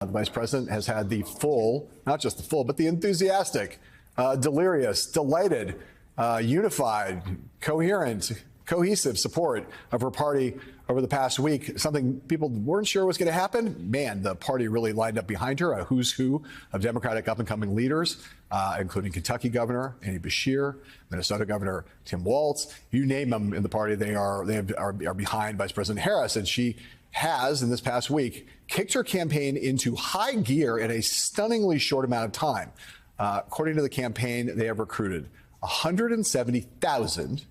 The vice president has had the full, not just the full, but the enthusiastic, delirious, delighted, unified, coherent, cohesive support of her party over the past week, something people weren't sure was going to happen. Man, the party really lined up behind her, a who's who of Democratic up-and-coming leaders, including Kentucky Governor Andy Beshear, Minnesota Governor Tim Walz. You name them in the party, they are behind Vice President Harris, and she has, in this past week, kicked her campaign into high gear in a stunningly short amount of time. According to the campaign, they have recruited 170,000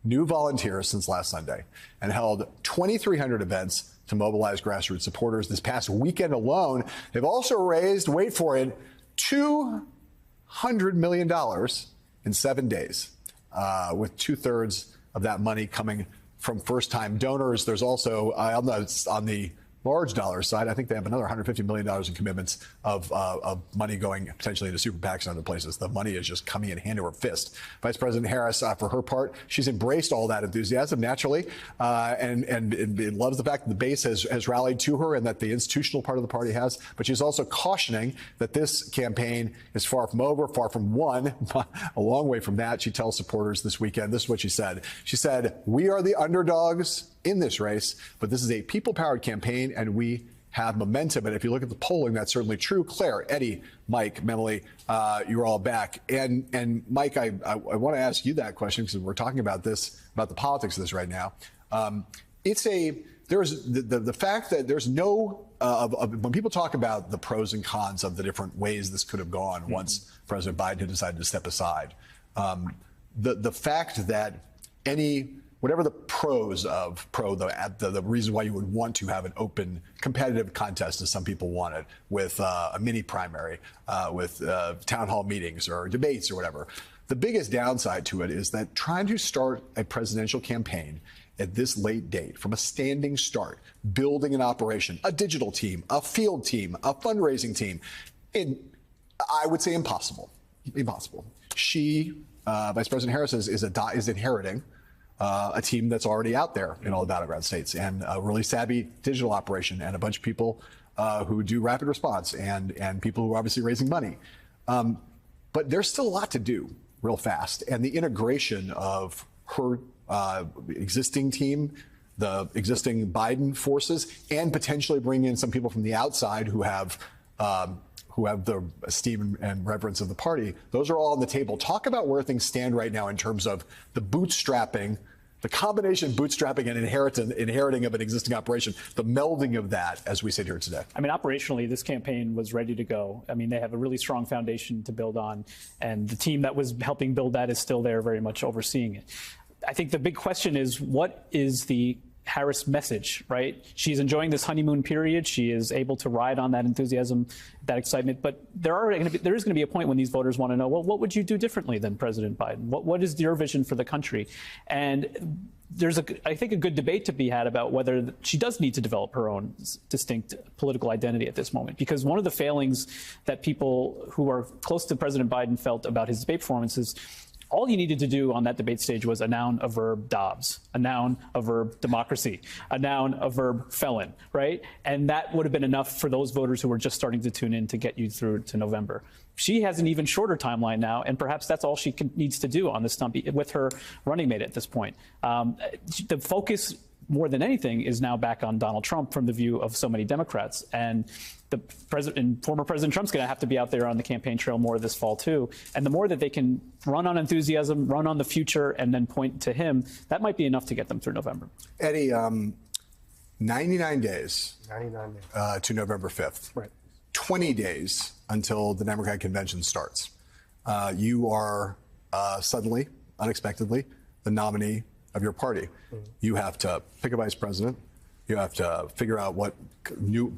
new volunteers since last Sunday and held 2,300 events to mobilize grassroots supporters. This past weekend alone, they've also raised, wait for it, $200 million in 7 days, with 2/3 of that money coming from first-time donors. There's also, on the large dollar side, I think they have another $150 million in commitments of money going potentially into super PACs and other places. The money is just coming in hand over fist. Vice President Harris, for her part, she's embraced all that enthusiasm naturally, and loves the fact that the base has rallied to her and that the institutional part of the party has. But she's also cautioning that this campaign is far from over, far from won, a long way from that. She tells supporters this weekend, this is what she said. She said, "We are the underdogs in this race, but this is a people-powered campaign and we have momentum." And if you look at the polling, that's certainly true. Claire, Eddie, Mike, Memily, you're all back. And Mike, I want to ask you that question because we're talking about this, about the politics of this right now. There's the fact that there's no, when people talk about the pros and cons of the different ways this could have gone once President Biden had decided to step aside, the fact that whatever the pros of the reason why you would want to have an open, competitive contest, as some people wanted, with a mini primary, with town hall meetings or debates or whatever. The biggest downside to it is that trying to start a presidential campaign at this late date, from a standing start, building an operation, a digital team, a field team, a fundraising team, I would say impossible. Impossible. She, Vice President Harris, is inheriting a team that's already out there in all the battleground states, and a really savvy digital operation, and a bunch of people who do rapid response, and people who are obviously raising money. But there's still a lot to do real fast. And the integration of her existing team, the existing Biden forces, and potentially bringing in some people from the outside who have the esteem and reverence of the party, those are all on the table. Talk about where things stand right now in terms of the bootstrapping, the combination of bootstrapping and inheriting of an existing operation, the melding of that as we sit here today. I mean, operationally, this campaign was ready to go. I mean, they have a really strong foundation to build on, and the team that was helping build that is still there, very much overseeing it. I think the big question is, what is the Harris message, right? She's enjoying this honeymoon period. She is able to ride on that enthusiasm, that excitement. But there is going to be a point when these voters want to know, well, what would you do differently than President Biden? What is your vision for the country? And there's, I think, a good debate to be had about whether she does need to develop her own distinct political identity at this moment. Because one of the failings that people who are close to President Biden felt about his debate performances, all he needed to do on that debate stage was a noun, a verb, Dobbs, a noun, a verb, democracy, a noun, a verb, felon, right? And that would have been enough for those voters who were just starting to tune in to get you through to November. She has an even shorter timeline now, and perhaps that's all she needs to do on the stump with her running mate at this point. The focus, more than anything, is now back on Donald Trump from the view of so many Democrats. And former President Trump's going to have to be out there on the campaign trail more this fall, too. And the more that they can run on enthusiasm, run on the future, and then point to him, that might be enough to get them through November. Eddie, 99 days to November 5th. Right. 20 days until the Democratic convention starts. You are suddenly, unexpectedly, the nominee of your party. You have to pick a vice president. You have to figure out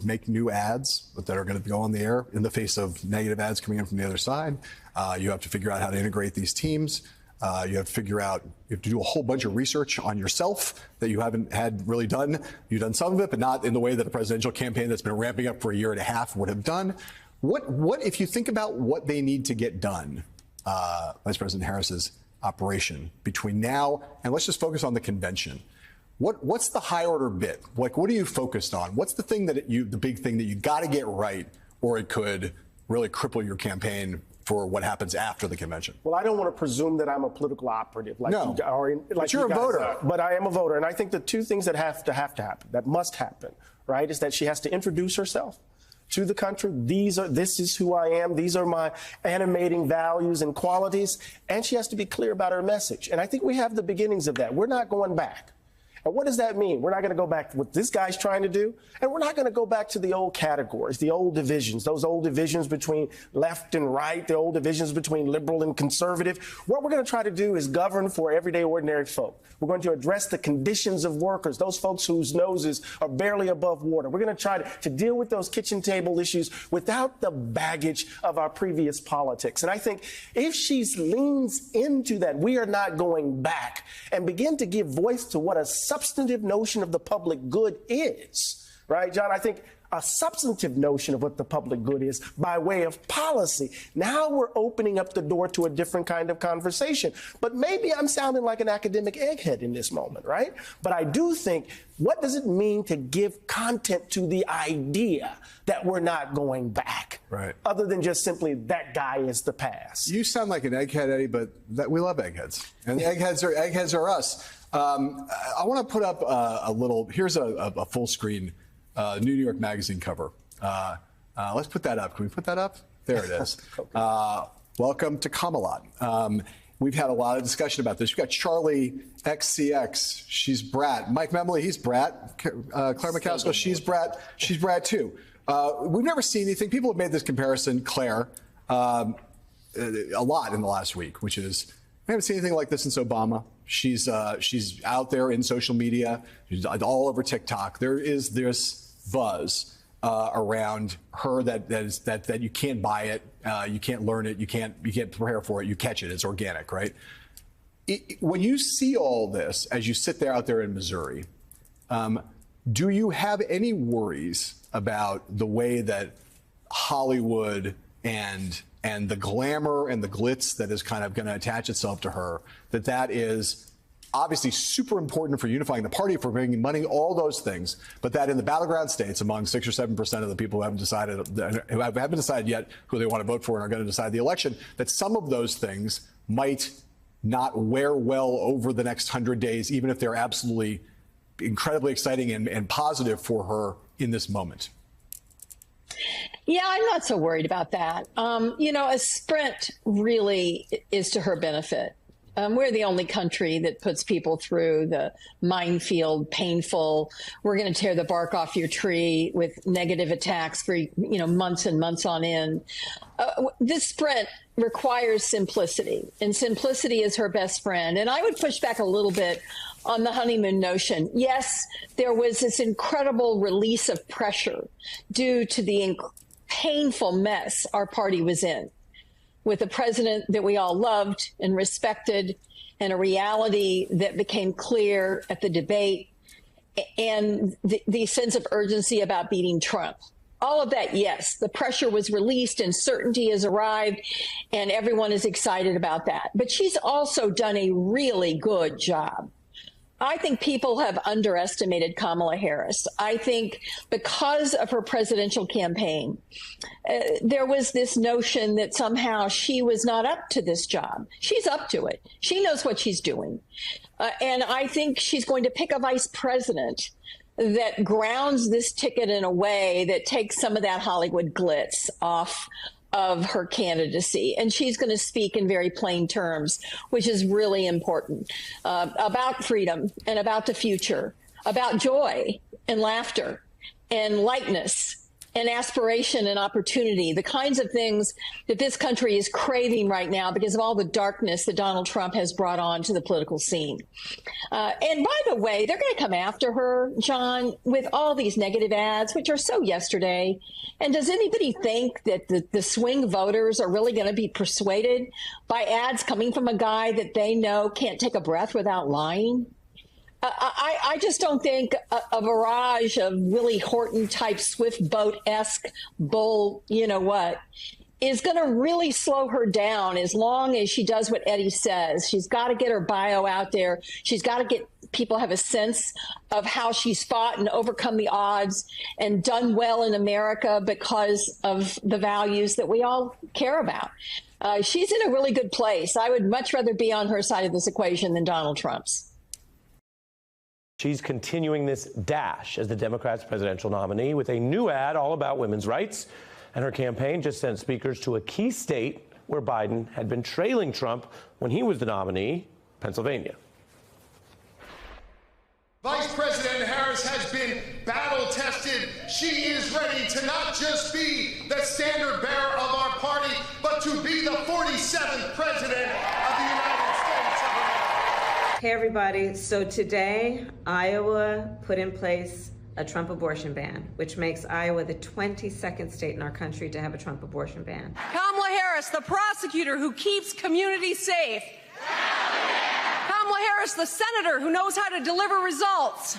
make new ads that are going to go on the air in the face of negative ads coming in from the other side. You have to figure out how to integrate these teams. You have to do a whole bunch of research on yourself that you haven't had really done. You've done some of it, but not in the way that a presidential campaign that's been ramping up for a year and a half would have done. What if you think about what they need to get done, Vice President Harris's operation between now and let's just focus on the convention. what's the high order bit? Like, what are you focused on? What's the thing that the big thing that you got to get right, or it could really cripple your campaign for what happens after the convention? Well, I don't want to presume that I'm a political operative. But you're a voter. But I am a voter. And I think the two things that have to happen, that must happen, right, is that she has to introduce herself to the country. This is who I am. These are my animating values and qualities. And she has to be clear about her message. And I think we have the beginnings of that. We're not going back. And what does that mean? We're not going to go back to what this guy's trying to do. And we're not going to go back to the old categories, the old divisions, those old divisions between left and right, the old divisions between liberal and conservative. What we're going to try to do is govern for everyday ordinary folk. We're going to address the conditions of workers, those folks whose noses are barely above water. We're going to try to deal with those kitchen table issues without the baggage of our previous politics. And I think if she leans into that, we are not going back, and begin to give voice to what a substantive notion of the public good is, right, John? I think a substantive notion of what the public good is by way of policy. Now we're opening up the door to a different kind of conversation. But maybe I'm sounding like an academic egghead in this moment, right? But I do think, what does it mean to give content to the idea that we're not going back? Right. Other than just simply, that guy is the past. You sound like an egghead, Eddie, but we love eggheads. And eggheads are us. I want to put up a little, here's a full screen New York Magazine cover. Let's put that up. Can we put that up? There it is. Welcome to Camelot. We've had a lot of discussion about this. We've got Charlie XCX. She's Brat. Mike Memley, he's Brat. Claire McCaskill, she's Brat. She's Brat too. We've never seen anything. People have made this comparison, Claire, a lot in the last week, which is, we haven't seen anything like this since Obama. She's out there in social media. She's all over TikTok. There is this buzz around her that you can't buy it, you can't learn it, you can't prepare for it, you catch it. It's organic, right? When you see all this as you sit there out there in Missouri, do you have any worries about the way that Hollywood and the glamour and the glitz that is kind of going to attach itself to her, that is obviously super important for unifying the party, for bringing money, all those things, but that in the battleground states, among 6 or 7% of the people who haven't decided yet who they want to vote for and are going to decide the election, that some of those things might not wear well over the next 100 days, even if they're absolutely incredibly exciting and positive for her in this moment? Yeah, I'm not so worried about that. A sprint really is to her benefit. We're the only country that puts people through the minefield, painful, we're going to tear the bark off your tree with negative attacks for, months and months on end. This sprint requires simplicity, and simplicity is her best friend. And I would push back a little bit on the honeymoon notion. Yes, there was this incredible release of pressure due to the painful mess our party was in, with a president that we all loved and respected, and a reality that became clear at the debate, and the sense of urgency about beating Trump. All of that, yes, the pressure was released and certainty has arrived, and everyone is excited about that. But she's also done a really good job. I think people have underestimated Kamala Harris. I think because of her presidential campaign, there was this notion that somehow she was not up to this job. She's up to it. She knows what she's doing. And I think she's going to pick a vice president that grounds this ticket in a way that takes some of that Hollywood glitz off of her candidacy. And she's going to speak in very plain terms, which is really important, about freedom and about the future, about joy and laughter and lightness and aspiration and opportunity, the kinds of things that this country is craving right now because of all the darkness that Donald Trump has brought on to the political scene. And by the way, they're going to come after her, John, with all these negative ads, which are so yesterday. And does anybody think that the swing voters are really going to be persuaded by ads coming from a guy that they know can't take a breath without lying? I just don't think a barrage of Willie Horton type swift boat-esque bull, is going to really slow her down as long as she does what Eddie says. She's got to get her bio out there. She's got to get people have a sense of how she's fought and overcome the odds and done well in America because of the values that we all care about. She's in a really good place. I would much rather be on her side of this equation than Donald Trump's. She's continuing this dash as the Democrats' presidential nominee with a new ad all about women's rights. And her campaign just sent speakers to a key state where Biden had been trailing Trump when he was the nominee, Pennsylvania. Vice President Harris has been battle tested. She is ready to not just be the standard bearer of our party, but to be the 47th president of the United States of America. Hey everybody, so today Iowa put in place a Trump abortion ban, which makes Iowa the 22nd state in our country to have a Trump abortion ban. Kamala Harris, the prosecutor who keeps communities safe. Kamala Harris, the senator who knows how to deliver results.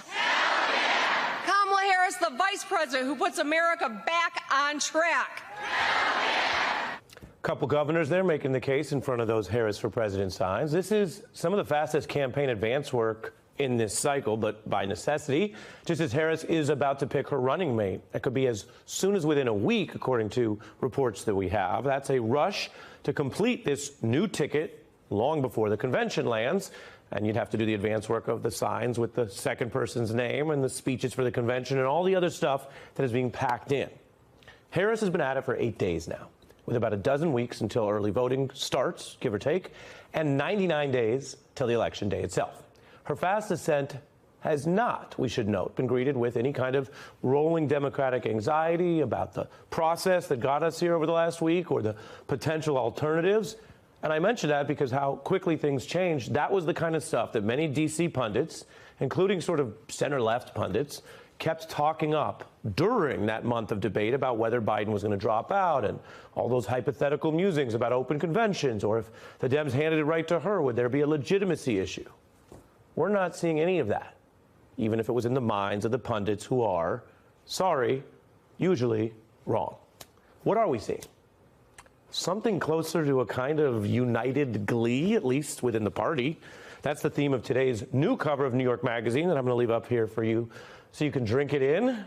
Kamala Harris, the vice president who puts America back on track. A couple governors there making the case in front of those Harris for President signs. This is some of the fastest campaign advance work in this cycle, but by necessity, just as Harris is about to pick her running mate. It could be as soon as within a week, according to reports that we have. That's a rush to complete this new ticket long before the convention lands. And you'd have to do the advance work of the signs with the second person's name and the speeches for the convention and all the other stuff that is being packed in. Harris has been at it for 8 days now, with about a dozen weeks until early voting starts, give or take, and 99 days till the election day itself. Her fast ascent has not, we should note, been greeted with any kind of rolling Democratic anxiety about the process that got us here over the last week or the potential alternatives. And I mention that because how quickly things changed. That was the kind of stuff that many D.C. pundits, including sort of center-left pundits, kept talking up during that month of debate about whether Biden was going to drop out and all those hypothetical musings about open conventions, or if the Dems handed it right to her, would there be a legitimacy issue? We're not seeing any of that, even if it was in the minds of the pundits who are, sorry, usually wrong. What are we seeing? Something closer to a kind of united glee, at least within the party. That's the theme of today's new cover of New York Magazine that I'm going to leave up here for you so you can drink it in,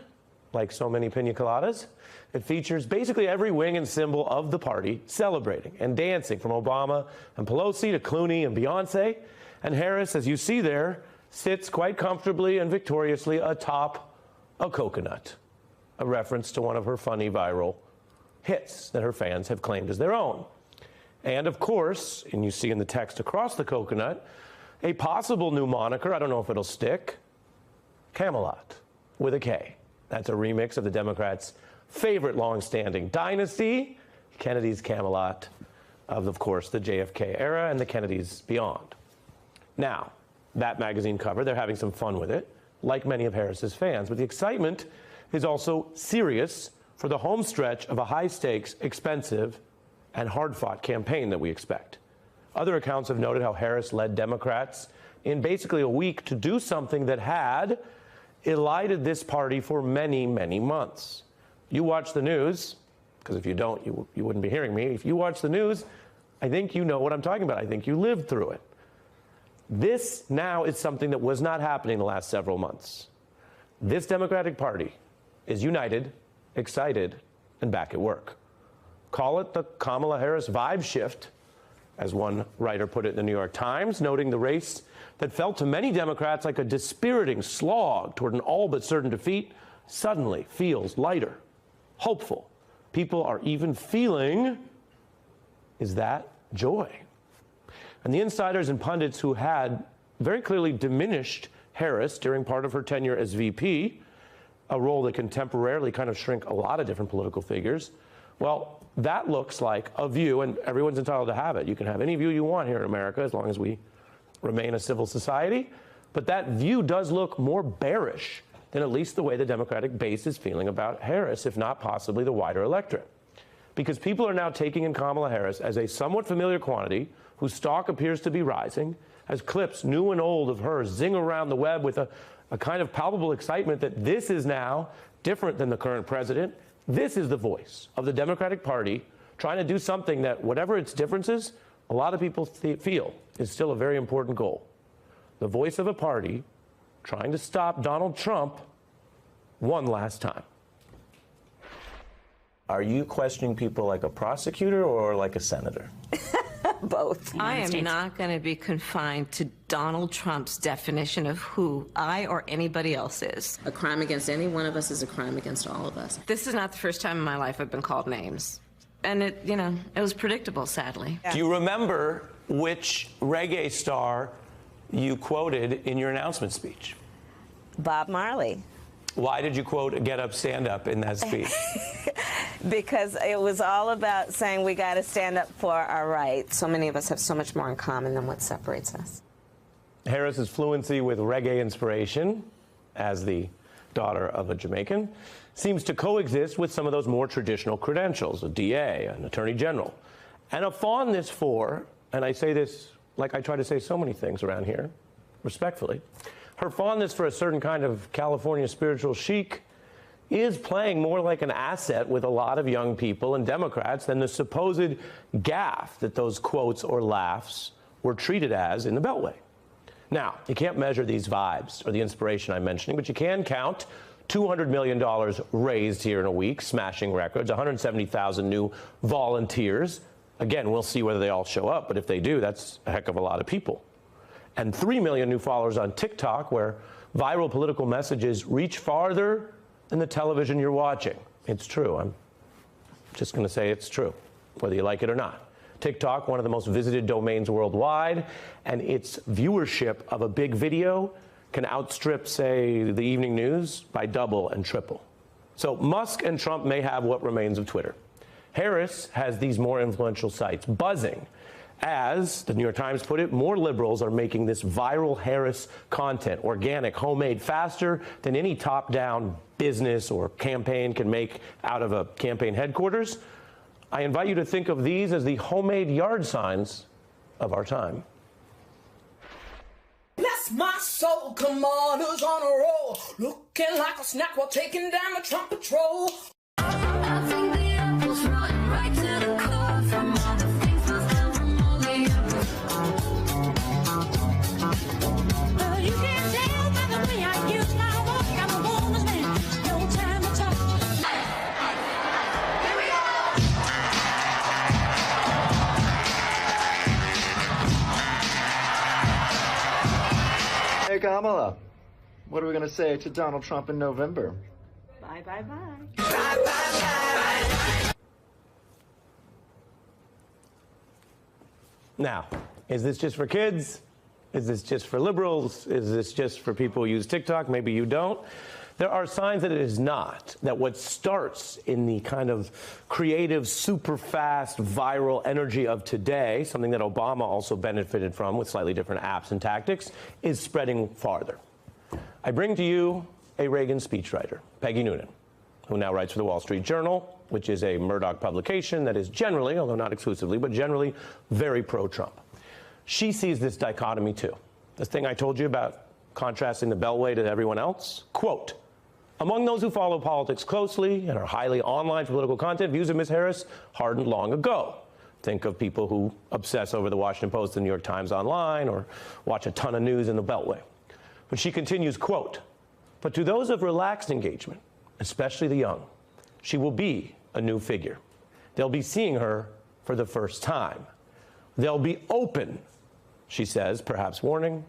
like so many pina coladas. It features basically every wing and symbol of the party celebrating and dancing, from Obama and Pelosi to Clooney and Beyonce. And Harris, as you see there, sits quite comfortably and victoriously atop a coconut, a reference to one of her funny viral hits that her fans have claimed as their own. And of course, and you see in the text across the coconut, a possible new moniker, I don't know if it'll stick, Camelot, with a K. That's a remix of the Democrats' favorite long-standing dynasty, Kennedy's Camelot, of course, the JFK era and the Kennedys beyond. Now, that magazine cover, they're having some fun with it, like many of Harris's fans, but the excitement is also serious for the home stretch of a high-stakes, expensive, and hard-fought campaign that we expect. Other accounts have noted how Harris led Democrats in basically a week to do something that had elided this party for many, many months. You watch the news, because if you don't, you wouldn't be hearing me. If you watch the news, I think you know what I'm talking about. I think you lived through it. This now is something that was not happening the last several months. This Democratic Party is united, excited, and back at work. Call it the Kamala Harris vibe shift, as one writer put it in the New York Times, noting the race that felt to many Democrats like a dispiriting slog toward an all but certain defeat suddenly feels lighter, hopeful. People are even feeling, is that joy? And the insiders and pundits who had very clearly diminished Harris during part of her tenure as VP, a role that can temporarily kind of shrink a lot of different political figures, well, that looks like a view, and everyone's entitled to have it. You can have any view you want here in America as long as we remain a civil society. But that view does look more bearish than at least the way the Democratic base is feeling about Harris, if not possibly the wider electorate. Because people are now taking in Kamala Harris as a somewhat familiar quantity whose stock appears to be rising, as clips new and old of her zing around the web with a kind of palpable excitement that this is now different than the current president. This is the voice of the Democratic Party trying to do something that, whatever its differences, a lot of people feel is still a very important goal. The voice of a party trying to stop Donald Trump one last time. Are you questioning people like a prosecutor or like a senator? Both. I am not going to be confined to Donald Trump's definition of who I or anybody else is. A crime against any one of us is a crime against all of us. This is not the first time in my life I've been called names. And it was predictable, sadly. Do you remember which reggae star you quoted in your announcement speech? Bob Marley. Why did you quote Get Up, Stand Up in that speech? Because it was all about saying we got to stand up for our rights. So many of us have so much more in common than what separates us. Harris's fluency with reggae inspiration, as the daughter of a Jamaican, seems to coexist with some of those more traditional credentials, a DA, an attorney general, and a fondness for, and I say this like I try to say so many things around here, respectfully, her fondness for a certain kind of California spiritual chic is playing more like an asset with a lot of young people and Democrats than the supposed gaffe that those quotes or laughs were treated as in the Beltway. Now, you can't measure these vibes or the inspiration I'm mentioning, but you can count $200 million raised here in a week, smashing records, 170,000 new volunteers. Again, we'll see whether they all show up, but if they do, that's a heck of a lot of people. And 3 million new followers on TikTok, where viral political messages reach farther than the television you're watching. It's true. I'm just going to say it's true, whether you like it or not. TikTok, one of the most visited domains worldwide, and its viewership of a big video can outstrip, say, the evening news by double and triple. So Musk and Trump may have what remains of Twitter. Harris has these more influential sites buzzing. As the New York Times put it, more liberals are making this viral Harris content, organic, homemade, faster than any top-down business or campaign can make out of a campaign headquarters. I invite you to think of these as the homemade yard signs of our time. Bless my soul, commanders on a roll, looking like a snack while taking down the Trump patrol. I think the apple's rotten right to the core from all the things we've done from all the apples. You can't tell by the way I use my walk. I'm a woman's man, no time to talk. Here we go! Hey Kamala, what are we going to say to Donald Trump in November? Bye, bye, bye. Now, is this just for kids? Is this just for liberals? Is this just for people who use TikTok? Maybe you don't. There are signs that it is not, that what starts in the kind of creative, super fast, viral energy of today, something that Obama also benefited from with slightly different apps and tactics, is spreading farther. I bring to you a Reagan speechwriter, Peggy Noonan, who now writes for the Wall Street Journal, which is a Murdoch publication that is generally, although not exclusively, but generally very pro-Trump. She sees this dichotomy too. This thing I told you about contrasting the Beltway to everyone else. Quote, among those who follow politics closely and are highly online for political content, views of Ms. Harris hardened long ago. Think of people who obsess over the Washington Post and New York Times online or watch a ton of news in the Beltway. But she continues, quote, but to those of relaxed engagement, especially the young, she will be a new figure. They'll be seeing her for the first time. They'll be open, she says, perhaps warning,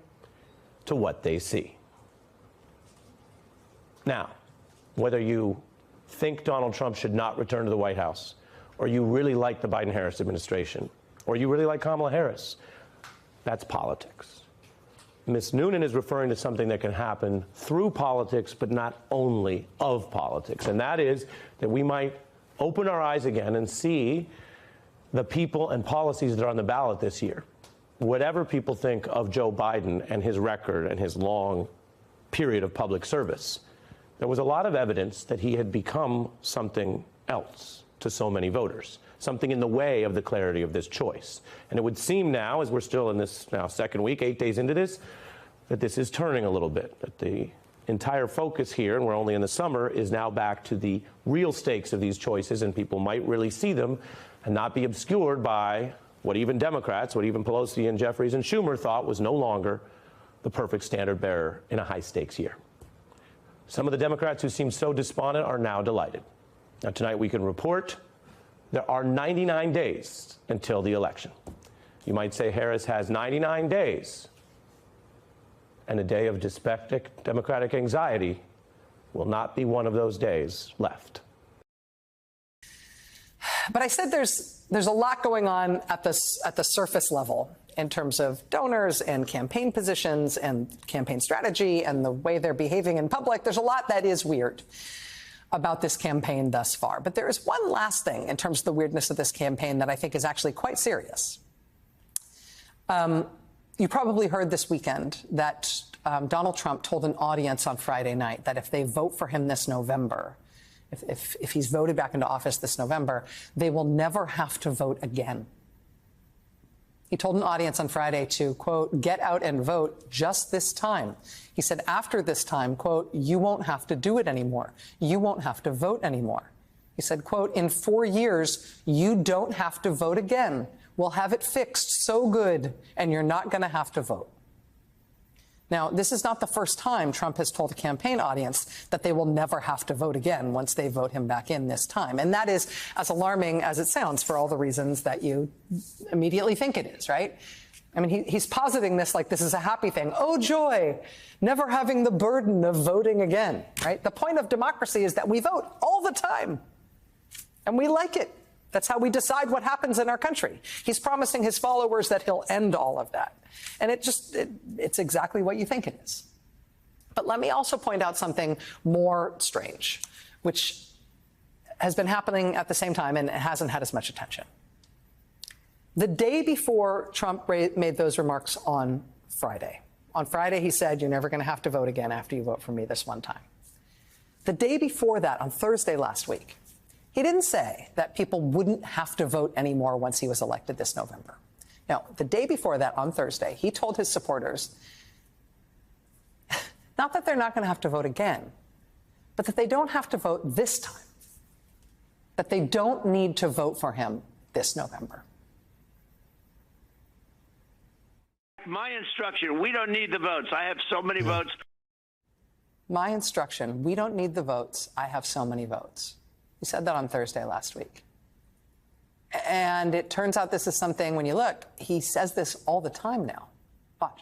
to what they see. Now, whether you think Donald Trump should not return to the White House, or you really like the Biden-Harris administration, or you really like Kamala Harris, that's politics. Ms. Noonan is referring to something that can happen through politics, but not only of politics. And that is that we might open our eyes again and see the people and policies that are on the ballot this year. Whatever people think of Joe Biden and his record and his long period of public service, there was a lot of evidence that he had become something else to so many voters, something in the way of the clarity of this choice. And it would seem now, as we're still in this now second week, 8 days into this, that this is turning a little bit, that the entire focus here, and we're only in the summer, is now back to the real stakes of these choices, and people might really see them and not be obscured by what even Democrats, what even Pelosi and Jeffries and Schumer thought was no longer the perfect standard bearer in a high-stakes year. Some of the Democrats who seem so despondent are now delighted. Now, tonight we can report there are 99 days until the election. You might say Harris has 99 days, and a day of dyspeptic Democratic anxiety will not be one of those days left. But I said there's a lot going on at the surface level in terms of donors and campaign positions and campaign strategy and the way they're behaving in public. There's a lot that is weird about this campaign thus far. But there is one last thing in terms of the weirdness of this campaign that I think is actually quite serious. You probably heard this weekend that Donald Trump told an audience on Friday night that if they vote for him this November, if he's voted back into office this November, they will never have to vote again. He told an audience on Friday to, quote, get out and vote just this time. He said after this time, quote, you won't have to do it anymore. You won't have to vote anymore. He said, quote, in 4 years, you don't have to vote again. We'll have it fixed so good, and you're not going to have to vote. Now, this is not the first time Trump has told a campaign audience that they will never have to vote again once they vote him back in this time. And that is as alarming as it sounds for all the reasons that you immediately think it is, right? I mean, he's positing this like this is a happy thing. Oh, joy, never having the burden of voting again, right? The point of democracy is that we vote all the time, and we like it. That's how we decide what happens in our country. He's promising his followers that he'll end all of that. And it's exactly what you think it is. But let me also point out something more strange, which has been happening at the same time and it hasn't had as much attention. The day before Trump made those remarks on Friday he said, you're never going to have to vote again after you vote for me this one time. The day before that, on Thursday last week, he didn't say that people wouldn't have to vote anymore once he was elected this November. Now, the day before that, on Thursday, he told his supporters not that they're not going to have to vote again, but that they don't have to vote this time, that they don't need to vote for him this November. My instruction, we don't need the votes. I have so many votes. My instruction, we don't need the votes. I have so many votes. He said that on Thursday last week. And it turns out this is something, when you look, he says this all the time now. Watch.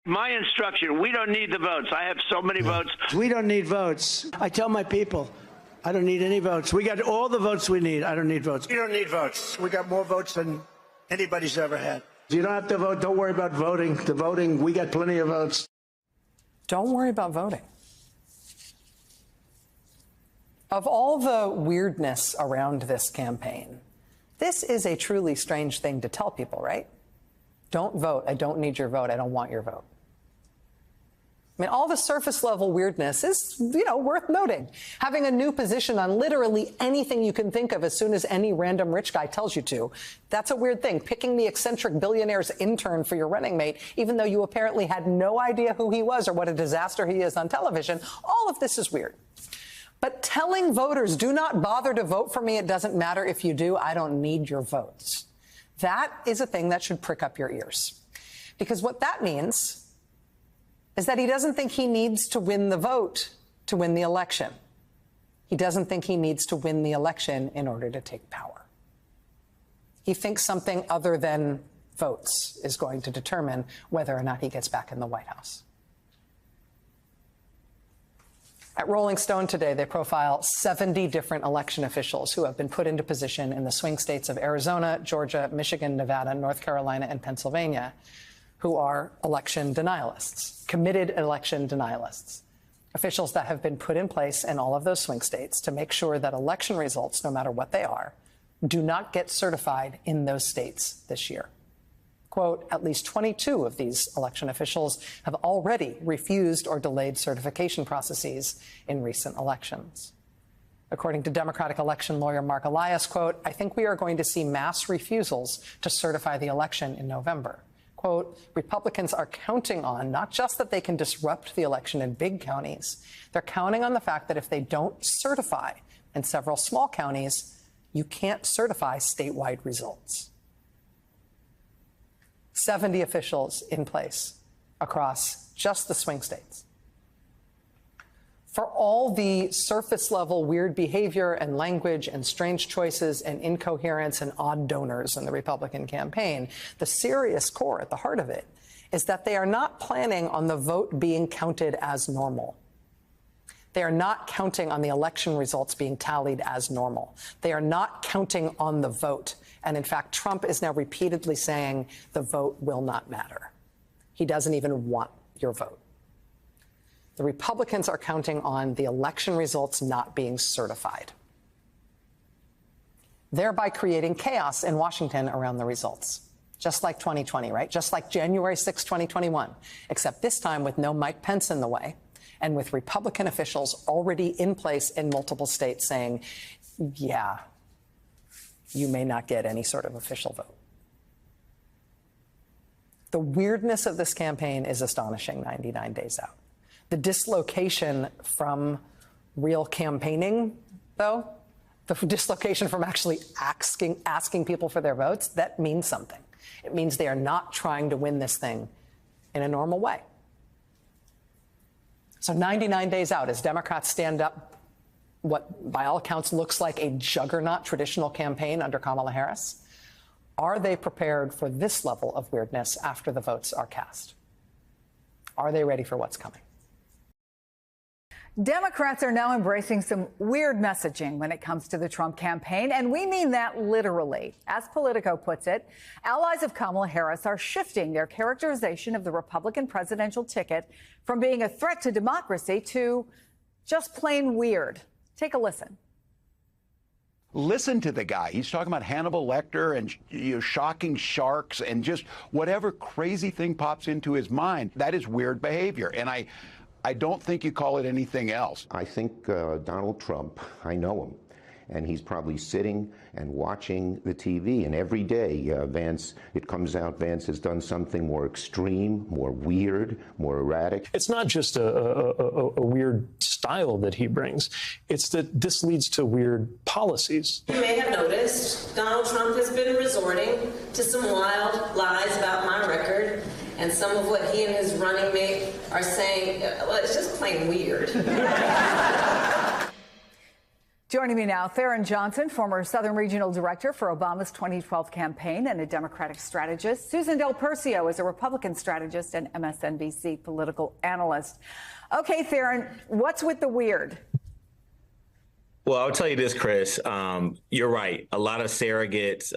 My instruction, we don't need the votes. I have so many votes. We don't need votes. I tell my people, I don't need any votes. We got all the votes we need. I don't need votes. We don't need votes. We got more votes than anybody's ever had. You don't have to vote. Don't worry about voting. The voting, we got plenty of votes. Don't worry about voting. Of all the weirdness around this campaign, this is a truly strange thing to tell people, right? Don't vote. I don't need your vote. I don't want your vote. I mean, all the surface level weirdness is, worth noting. Having a new position on literally anything you can think of as soon as any random rich guy tells you to, that's a weird thing. Picking the eccentric billionaire's intern for your running mate, even though you apparently had no idea who he was or what a disaster he is on television, all of this is weird. But telling voters, do not bother to vote for me, it doesn't matter if you do, I don't need your votes. That is a thing that should prick up your ears. Because what that means is that he doesn't think he needs to win the vote to win the election. He doesn't think he needs to win the election in order to take power. He thinks something other than votes is going to determine whether or not he gets back in the White House. At Rolling Stone today, they profile 70 different election officials who have been put into position in the swing states of Arizona, Georgia, Michigan, Nevada, North Carolina, and Pennsylvania, who are election denialists, committed election denialists, officials that have been put in place in all of those swing states to make sure that election results, no matter what they are, do not get certified in those states this year. Quote, at least 22 of these election officials have already refused or delayed certification processes in recent elections. According to Democratic election lawyer Mark Elias, quote, I think we are going to see mass refusals to certify the election in November. Quote, Republicans are counting on not just that they can disrupt the election in big counties, they're counting on the fact that if they don't certify in several small counties, you can't certify statewide results. 70 officials in place across just the swing states. For all the surface level weird behavior and language and strange choices and incoherence and odd donors in the Republican campaign, the serious core at the heart of it is that they are not planning on the vote being counted as normal. They are not counting on the election results being tallied as normal. They are not counting on the vote. And in fact, Trump is now repeatedly saying the vote will not matter. He doesn't even want your vote. The Republicans are counting on the election results not being certified, thereby creating chaos in Washington around the results. Just like 2020, right? Just like January 6, 2021, except this time with no Mike Pence in the way and with Republican officials already in place in multiple states saying, yeah, you may not get any sort of official vote. The weirdness of this campaign is astonishing 99 days out. The dislocation from real campaigning, though, the dislocation from actually asking people for their votes, that means something. It means they are not trying to win this thing in a normal way. So 99 days out, as Democrats stand up what, by all accounts, looks like a juggernaut traditional campaign under Kamala Harris, are they prepared for this level of weirdness after the votes are cast? Are they ready for what's coming? Democrats are now embracing some weird messaging when it comes to the Trump campaign, and we mean that literally. As Politico puts it, allies of Kamala Harris are shifting their characterization of the Republican presidential ticket from being a threat to democracy to just plain weird. Take a listen. Listen to the guy. He's talking about Hannibal Lecter and shocking sharks and just whatever crazy thing pops into his mind. That is weird behavior. And I don't think you call it anything else. I think Donald Trump, I know him, and he's probably sitting and watching the TV, and every day, it comes out, Vance has done something more extreme, more weird, more erratic. It's not just a weird style that he brings. It's that this leads to weird policies. You may have noticed Donald Trump has been resorting to some wild lies about my record. And some of what he and his running mate are saying, well, it's just plain weird. Joining me now, Theron Johnson, former Southern Regional Director for Obama's 2012 campaign and a Democratic strategist. Susan Del Percio is a Republican strategist and MSNBC political analyst. Okay, Theron, what's with the weird? Well, I'll tell you this, Chris. You're right. A lot of surrogates,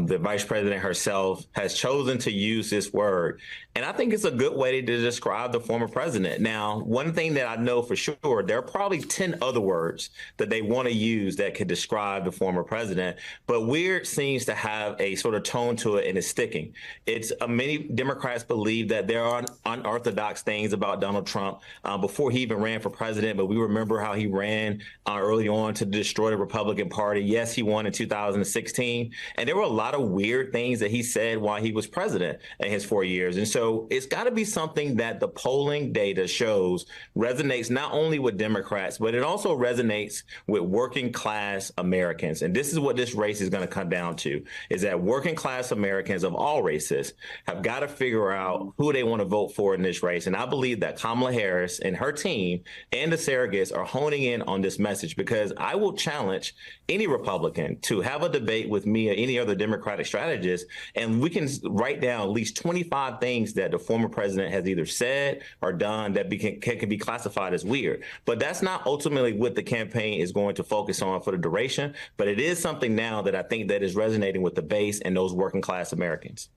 the vice president herself has chosen to use this word. And I think it's a good way to describe the former president. Now, one thing that I know for sure, there are probably 10 other words that they want to use that could describe the former president. But weird seems to have a sort of tone to it and it's sticking. It's many Democrats believe that there are unorthodox things about Donald Trump before he even ran for president. But we remember how he ran early on to destroy the Republican Party. Yes, he won in 2016. And there were a lot of weird things that he said while he was president in his 4 years. And so it's got to be something that the polling data shows resonates not only with Democrats, but it also resonates with working class Americans. And this is what this race is going to come down to, is that working class Americans of all races have got to figure out who they want to vote for in this race. And I believe that Kamala Harris and her team and the surrogates are honing in on this message, because I will challenge any Republican to have a debate with me or any other Democratic strategist, and we can write down at least 25 things that the former president has either said or done that can be classified as weird. But that's not ultimately what the campaign is going to focus on for the duration. But it is something now that I think that is resonating with the base and those working class Americans.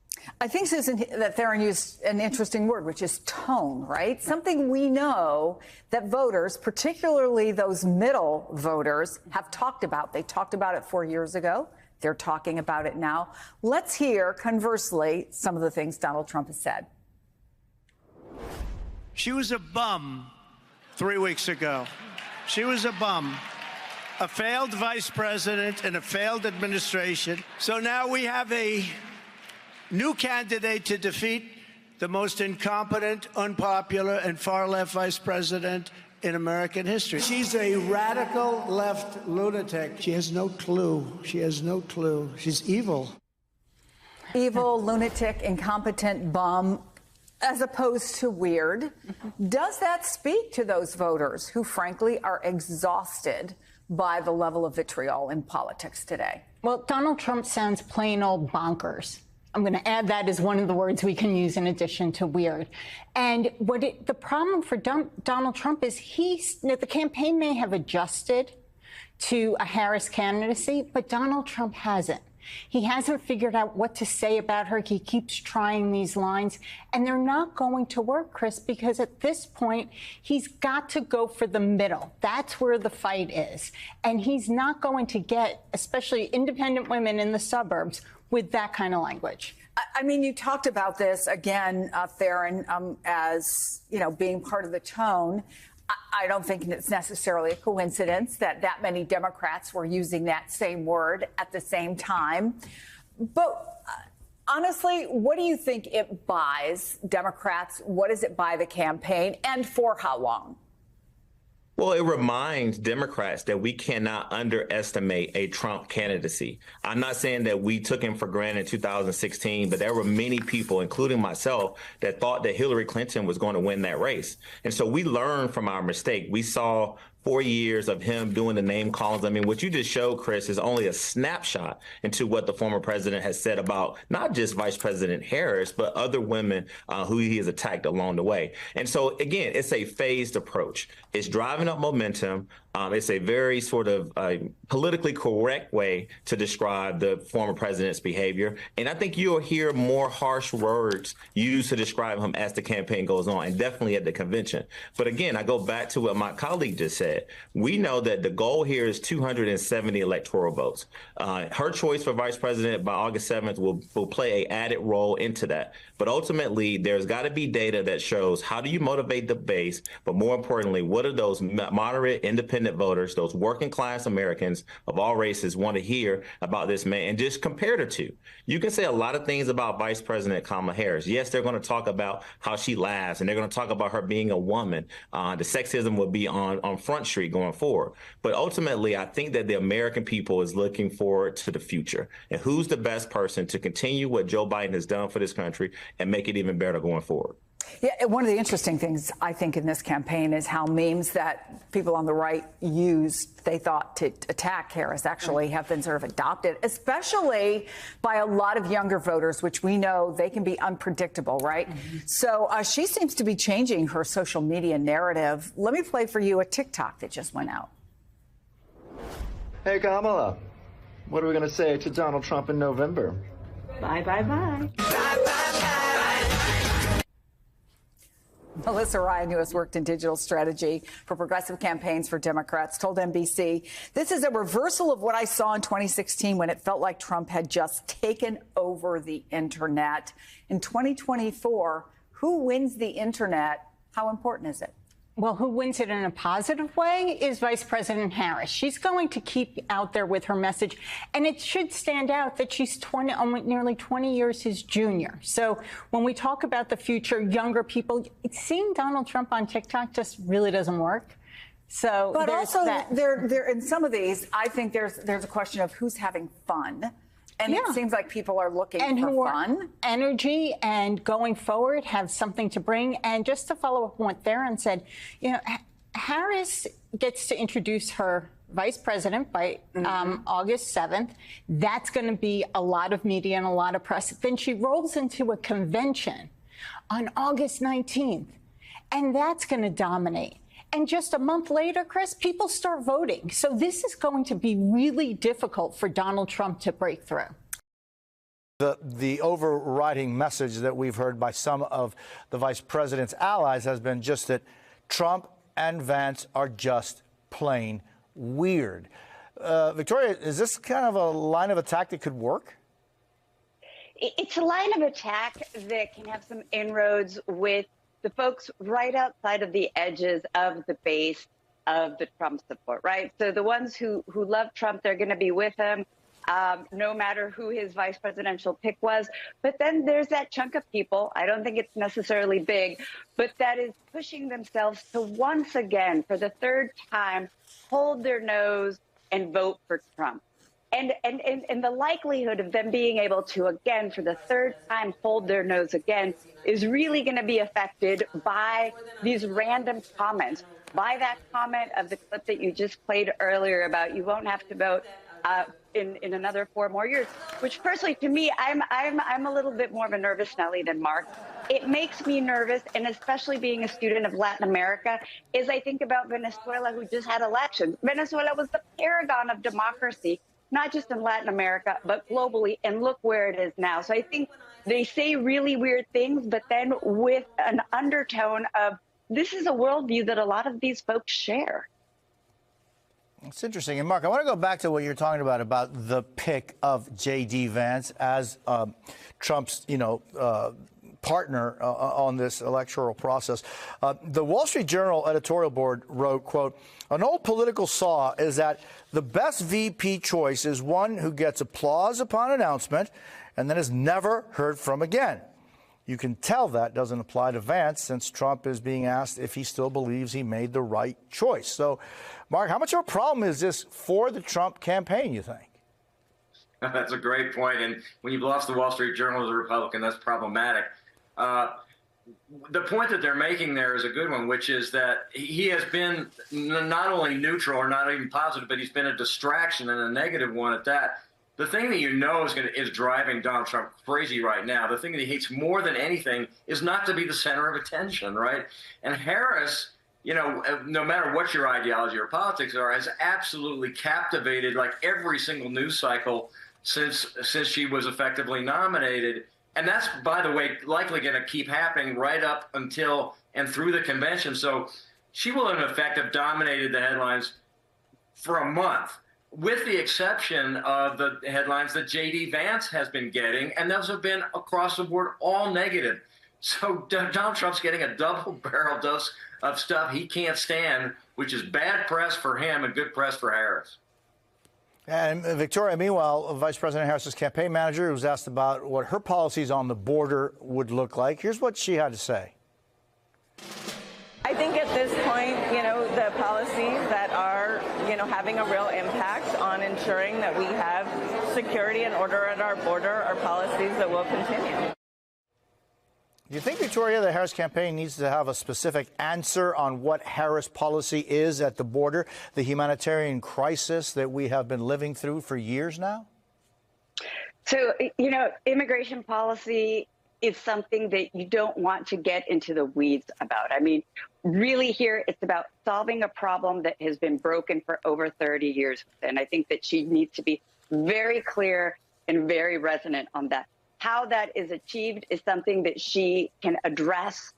I think, Susan, that Theron used an interesting word, which is tone, right? Something we know that voters, particularly those middle voters, have talked about. They talked about it 4 years ago. They're talking about it now. Let's hear, conversely, some of the things Donald Trump has said. She was a bum 3 weeks ago. She was a bum. A failed vice president and a failed administration. So now we have a new candidate to defeat the most incompetent, unpopular, and far-left vice president in American history. She's a radical left lunatic. She has no clue. She has no clue. She's evil. Evil, lunatic, incompetent, bum, as opposed to weird. Does that speak to those voters who, frankly, are exhausted by the level of vitriol in politics today? Well, Donald Trump sounds plain old bonkers. I'm going to add that as one of the words we can use in addition to weird. And the problem for Donald Trump is the campaign may have adjusted to a Harris candidacy, but Donald Trump hasn't. He hasn't figured out what to say about her. He keeps trying these lines, and they're not going to work, Chris, because at this point, he's got to go for the middle. That's where the fight is. And he's not going to get, especially independent women in the suburbs, with that kind of language. I mean, you talked about this again, Theron, as, being part of the tone. I don't think it's necessarily a coincidence that many Democrats were using that same word at the same time. But honestly, what do you think it buys Democrats? What does it buy the campaign, and for how long? Well, it reminds Democrats that we cannot underestimate a Trump candidacy. I'm not saying that we took him for granted in 2016, but there were many people, including myself, that thought that Hillary Clinton was going to win that race. And so we learned from our mistake. We saw 4 years of him doing the name calls. I mean, what you just showed, Chris, is only a snapshot into what the former president has said about not just Vice President Harris, but other women who he has attacked along the way. And so, again, it's a phased approach. It's driving up momentum. It's a very sort of politically correct way to describe the former president's behavior. And I think you'll hear more harsh words used to describe him as the campaign goes on, and definitely at the convention. But again, I go back to what my colleague just said. We know that the goal here is 270 electoral votes. Her choice for vice president by August 7th will play an added role into that. But ultimately, there's got to be data that shows how do you motivate the base, but more importantly, what are those moderate, independent voters, those working class Americans of all races want to hear about this man, and just compare the two. You can say a lot of things about Vice President Kamala Harris. Yes, they're going to talk about how she laughs, and they're going to talk about her being a woman. The sexism will be on Front Street going forward. But ultimately, I think that the American people is looking forward to the future. And who's the best person to continue what Joe Biden has done for this country and make it even better going forward? Yeah, one of the interesting things, I think, in this campaign is how memes that people on the right used, they thought, to attack Harris actually have been sort of adopted, especially by a lot of younger voters, which we know they can be unpredictable, right? So she seems to be changing her social media narrative. Let me play for you a TikTok that just went out. Hey, Kamala, what are we going to say to Donald Trump in November? Bye, bye, bye. Melissa Ryan, who has worked in digital strategy for progressive campaigns for Democrats, told NBC, "This is a reversal of what I saw in 2016 when it felt like Trump had just taken over the internet. In 2024, who wins the internet? How important is it?" Well, who wins it in a positive way is Vice President Harris. She's going to keep out there with her message. And it should stand out that she's nearly 20 years his junior. So when we talk about the future, younger people, seeing Donald Trump on TikTok just really doesn't work. So, but also, that. there in some of these, I think there's a question of who's having fun. And it seems like people are looking for fun. Energy and going forward have something to bring. And just to follow up on what Theron said, Harris gets to introduce her vice president by August 7th. That's going to be a lot of media and a lot of press. Then she rolls into a convention on August 19th, and that's going to dominate. And just a month later, Chris, people start voting. So this is going to be really difficult for Donald Trump to break through. The overriding message that we've heard by some of the vice president's allies has been just that Trump and Vance are just plain weird. Victoria, is this kind of a line of attack that could work? It's a line of attack that can have some inroads with the folks right outside of the edges of the base of the Trump support, right? So the ones who love Trump, they're going to be with him, no matter who his vice presidential pick was. But then there's that chunk of people, I don't think it's necessarily big, but that is pushing themselves to once again, for the third time, hold their nose and vote for Trump. And the likelihood of them being able to, again, for the third time, hold their nose again is really going to be affected by these random comments, by that comment of the clip that you just played earlier about you won't have to vote in another 4 more years, which personally, to me, I'm a little bit more of a nervous Nelly than Mark. It makes me nervous, and especially being a student of Latin America, is I think about Venezuela, who just had elections. Venezuela was the paragon of democracy, not just in Latin America, but globally, and look where it is now. So I think they say really weird things, but then with an undertone of this is a worldview that a lot of these folks share. It's interesting. And Mark, I want to go back to what you're talking about the pick of J.D. Vance as Trump's, partner on this electoral process. The Wall Street Journal editorial board wrote, quote, an old political saw is that the best VP choice is one who gets applause upon announcement and then is never heard from again. You can tell that doesn't apply to Vance since Trump is being asked if he still believes he made the right choice. So, Mark, how much of a problem is this for the Trump campaign, you think? That's a great point. And when you've lost the Wall Street Journal as a Republican, that's problematic. The point that they're making there is a good one, which is that he has been not only neutral or not even positive, but he's been a distraction and a negative one at that. The thing that is driving Donald Trump crazy right now, the thing that he hates more than anything is not to be the center of attention, right? And Harris, no matter what your ideology or politics are, has absolutely captivated like every single news cycle since she was effectively nominated. And that's, by the way, likely going to keep happening right up until and through the convention. So she will, in effect, have dominated the headlines for a month, with the exception of the headlines that J.D. Vance has been getting, and those have been across the board all negative. So Donald Trump's getting a double-barrel dose of stuff he can't stand, which is bad press for him and good press for Harris. And Victoria, meanwhile, Vice President Harris's campaign manager was asked about what her policies on the border would look like. Here's what she had to say. I think at this point, the policies that are, having a real impact on ensuring that we have security and order at our border are policies that will continue. Do you think, Victoria, the Harris campaign needs to have a specific answer on what Harris policy is at the border, the humanitarian crisis that we have been living through for years now? So, immigration policy is something that you don't want to get into the weeds about. I mean, really here, it's about solving a problem that has been broken for over 30 years. And I think that she needs to be very clear and very resonant on that. How that is achieved is something that she can address,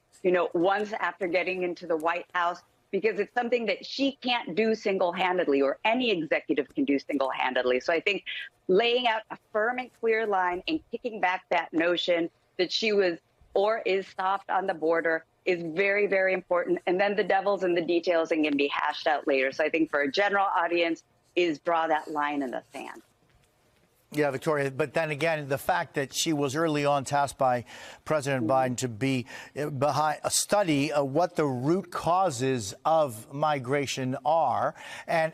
once after getting into the White House, because it's something that she can't do single-handedly, or any executive can do single-handedly. So I think laying out a firm and clear line and kicking back that notion that she was or is soft on the border is very, very important. And then the devil's in the details and can be hashed out later. So I think for a general audience is draw that line in the sand. Yeah, Victoria, but then again, the fact that she was early on tasked by President Biden to be behind a study of what the root causes of migration are, and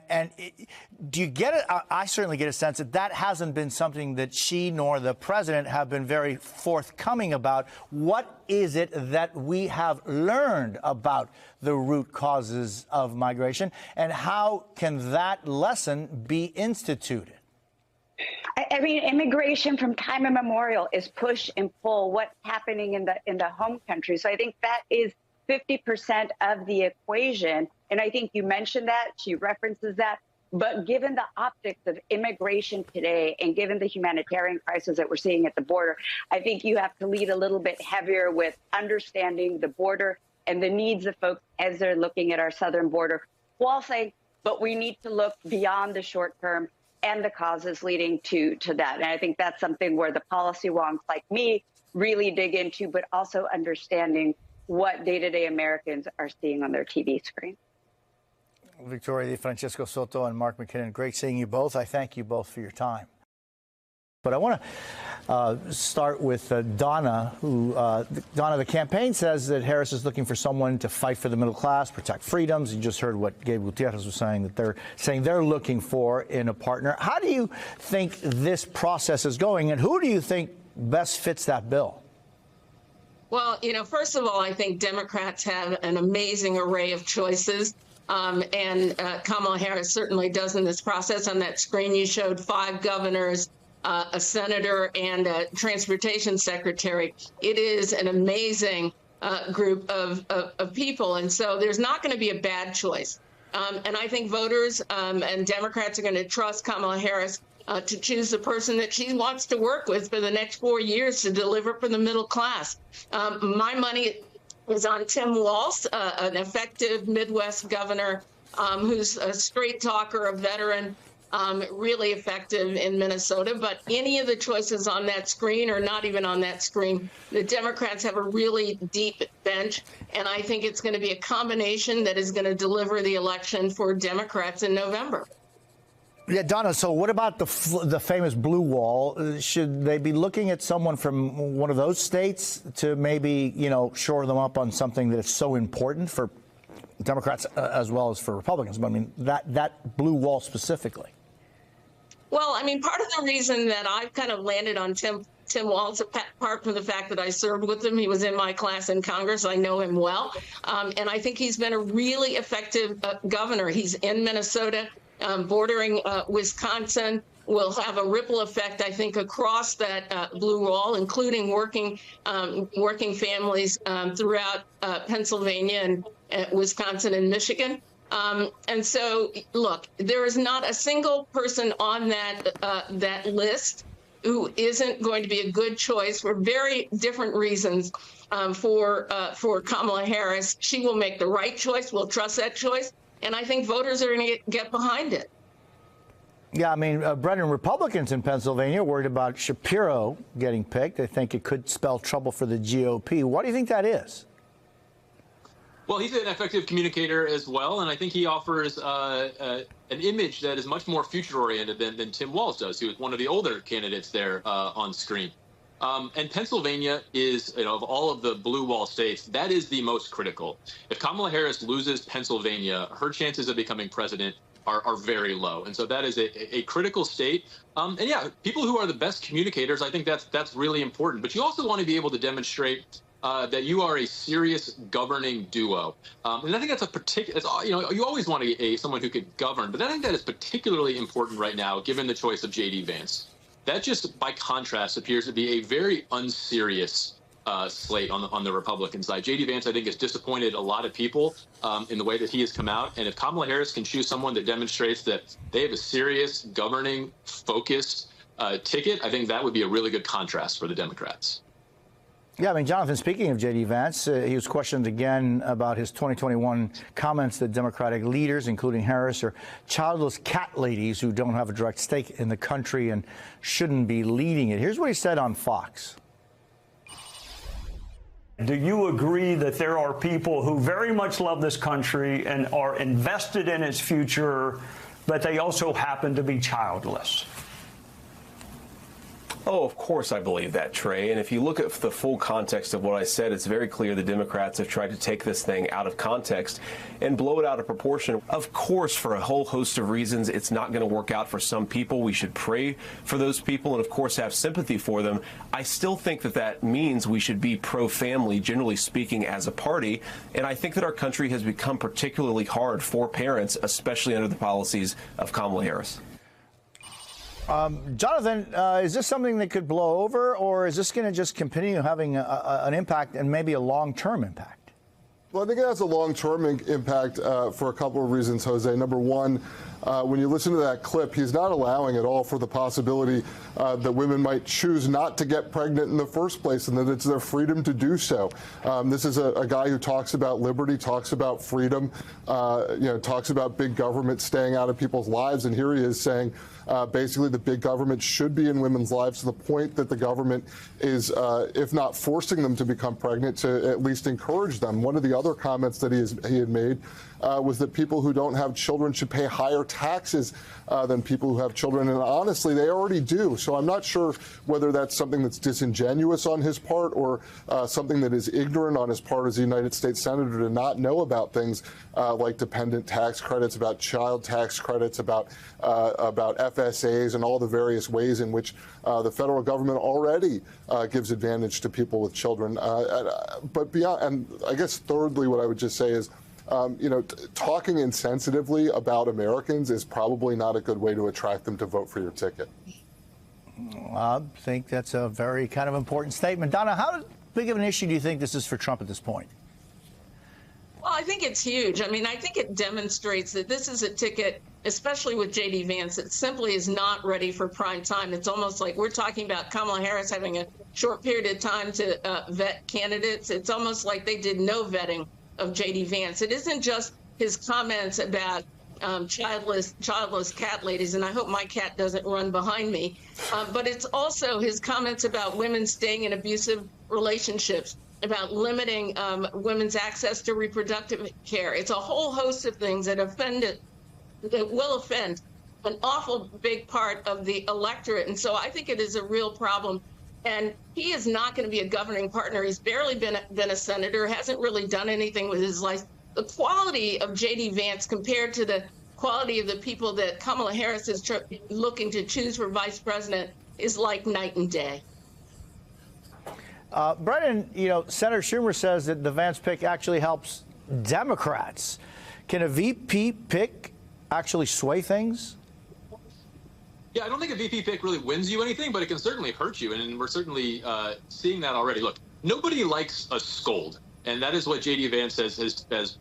do you get it? I certainly get a sense that that hasn't been something that she nor the president have been very forthcoming about. What is it that we have learned about the root causes of migration, and how can that lesson be instituted? I mean, immigration from time immemorial is push and pull. What's happening in the home country? So I think that is 50% of the equation. And I think you mentioned that, she references that. But given the optics of immigration today and given the humanitarian crisis that we're seeing at the border, I think you have to lead a little bit heavier with understanding the border and the needs of folks as they're looking at our southern border, while saying, but we need to look beyond the short term and the causes leading to that. And I think that's something where the policy wonks like me really dig into, but also understanding what day-to-day Americans are seeing on their TV screen. Victoria DeFrancesco Soto and Mark McKinnon, great seeing you both. I thank you both for your time. But I want to start with Donna, who, Donna, the campaign says that Harris is looking for someone to fight for the middle class, protect freedoms. You just heard what Gabe Gutierrez was saying, that they're looking for in a partner. How do you think this process is going, and who do you think best fits that bill? Well, first of all, I think Democrats have an amazing array of choices. And Kamala Harris certainly does in this process. On that screen, you showed 5 governors, a senator, and a transportation secretary. It is an amazing group of people. And so there's not going to be a bad choice. And I think voters and Democrats are going to trust Kamala Harris to choose the person that she wants to work with for the next 4 years to deliver for the middle class. My money is on Tim Walz, an effective Midwest governor who's a straight talker, a veteran, really effective in Minnesota. But any of the choices on that screen or not even on that screen, the Democrats have a really deep bench. And I think it's going to be a combination that is going to deliver the election for Democrats in November. Yeah, Donna, so what about the famous blue wall? Should they be looking at someone from one of those states to maybe, shore them up on something that is so important for Democrats as well as for Republicans? But I mean, that blue wall specifically. Well, I mean, part of the reason that I've kind of landed on Tim Walz, apart from the fact that I served with him, he was in my class in Congress. I know him well. And I think he's been a really effective governor. He's in Minnesota. Bordering Wisconsin, will have a ripple effect, I think, across that blue wall, including working families throughout Pennsylvania and Wisconsin and Michigan. And so, look, there is not a single person on that list who isn't going to be a good choice for very different reasons for Kamala Harris. She will make the right choice. We'll trust that choice. And I think voters are going to get behind it. Yeah, I mean, Brendan, Republicans in Pennsylvania are worried about Shapiro getting picked. They think it could spell trouble for the GOP. Why do you think that is? Well, he's an effective communicator as well, and I think he offers an image that is much more future-oriented than Tim Walz does, who was one of the older candidates there on screen. And Pennsylvania is, of all of the blue wall states, that is the most critical. If Kamala Harris loses Pennsylvania, her chances of becoming president are very low. And so that is a critical state. And yeah, people who are the best communicators, I think that's really important. But you also want to be able to demonstrate that you are a serious governing duo. And I think that's a particular, you always want someone who could govern, but I think that is particularly important right now, given the choice of J.D. Vance. That just, by contrast, appears to be a very unserious slate on the Republican side. J.D. Vance, I think, has disappointed a lot of people in the way that he has come out. And if Kamala Harris can choose someone that demonstrates that they have a serious, governing, focused ticket, I think that would be a really good contrast for the Democrats. Yeah, I mean, Jonathan, speaking of J.D. Vance, he was questioned again about his 2021 comments that Democratic leaders, including Harris, are childless cat ladies who don't have a direct stake in the country and shouldn't be leading it. Here's what he said on Fox. Do you agree that there are people who very much love this country and are invested in its future, but they also happen to be childless? Oh, of course I believe that, Trey. And if you look at the full context of what I said, it's very clear the Democrats have tried to take this thing out of context and blow it out of proportion. Of course, for a whole host of reasons, it's not going to work out for some people. We should pray for those people and, of course, have sympathy for them. I still think that means we should be pro-family, generally speaking, as a party. And I think that our country has become particularly hard for parents, especially under the policies of Kamala Harris. Jonathan, is this something that could blow over, or is this going to just continue having an impact and maybe a long-term impact? Well, I think it has a long-term impact for a couple of reasons, Jose. Number one, when you listen to that clip, he's not allowing at all for the possibility that women might choose not to get pregnant in the first place and that it's their freedom to do so. This is a guy who talks about liberty, talks about freedom, talks about big government staying out of people's lives. And here he is saying basically the big government should be in women's lives to the point that the government is, if not forcing them to become pregnant, to at least encourage them. One of the other comments that he had made was that people who don't have children should pay higher taxes than people who have children. And honestly, they already do. So I'm not sure whether that's something that's disingenuous on his part or something that is ignorant on his part as a United States Senator to not know about things like dependent tax credits, about child tax credits, about FSAs, and all the various ways in which the federal government already gives advantage to people with children. But beyond, and I guess thirdly, what I would just say is, talking insensitively about Americans is probably not a good way to attract them to vote for your ticket. I think that's a very kind of important statement. Donna, how big of an issue do you think this is for Trump at this point? Well, I think it's huge. I mean, I think it demonstrates that this is a ticket, especially with J.D. Vance, that simply is not ready for prime time. It's almost like we're talking about Kamala Harris having a short period of time to vet candidates. It's almost like they did no vetting of J.D. Vance. It isn't just his comments about childless cat ladies, and I hope my cat doesn't run behind me, but it's also his comments about women staying in abusive relationships, about limiting women's access to reproductive care. It's a whole host of things that will offend an awful big part of the electorate. And so I think it is a real problem. And he is not going to be a governing partner. He's barely been a senator, hasn't really done anything with his life. The quality of J.D. Vance compared to the quality of the people that Kamala Harris is looking to choose for vice president is like night and day. Brennan, Senator Schumer says that the Vance pick actually helps Democrats. Can a VP pick actually sway things? Yeah, I don't think a VP pick really wins you anything, but it can certainly hurt you, and we're certainly seeing that already. Look, nobody likes a scold, and that is what J.D. Vance has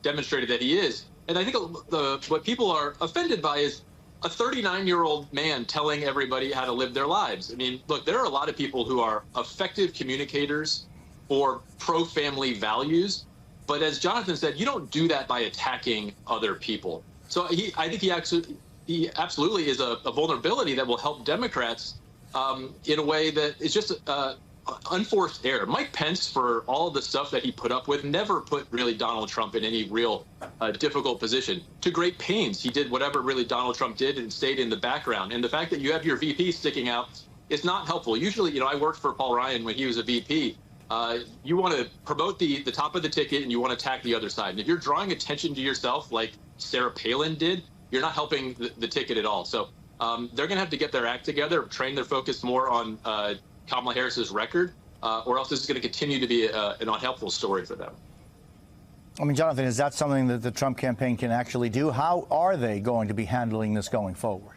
demonstrated that he is. And I think what people are offended by is a 39-year-old man telling everybody how to live their lives. I mean, look, there are a lot of people who are effective communicators for pro-family values, but as Jonathan said, you don't do that by attacking other people. So I think he absolutely is a vulnerability that will help Democrats in a way that is just unforced error. Mike Pence, for all the stuff that he put up with, never put really Donald Trump in any real difficult position. To great pains, he did whatever really Donald Trump did and stayed in the background. And the fact that you have your VP sticking out is not helpful. Usually, I worked for Paul Ryan when he was a VP. You want to promote the top of the ticket and you want to attack the other side. And if you're drawing attention to yourself like Sarah Palin did, you're not helping the ticket at all. So they're going to have to get their act together, train their focus more on Kamala Harris's record, or else this is going to continue to be an unhelpful story for them. I mean, Jonathan, is that something that the Trump campaign can actually do? How are they going to be handling this going forward?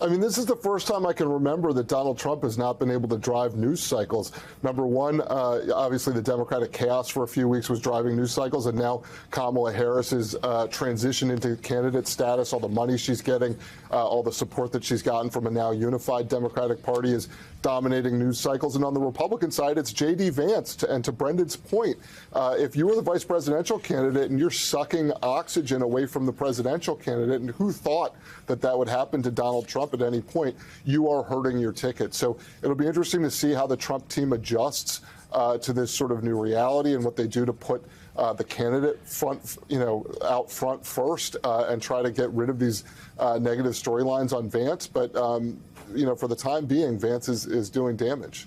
I mean, this is the first time I can remember that Donald Trump has not been able to drive news cycles. Number one, obviously the Democratic chaos for a few weeks was driving news cycles, and now Kamala Harris's transition into candidate status, all the money she's getting, all the support that she's gotten from a now unified Democratic Party is dominating news cycles. And on the Republican side, it's J.D. Vance. And to Brendan's point, if you were the vice presidential candidate and you're sucking oxygen away from the presidential candidate, and who thought that that would happen to Donald Trump at any point, you are hurting your ticket. So it'll be interesting to see how the Trump team adjusts to this sort of new reality and what they do to put the candidate out front first and try to get rid of these negative storylines on Vance. But, for the time being, Vance is doing damage.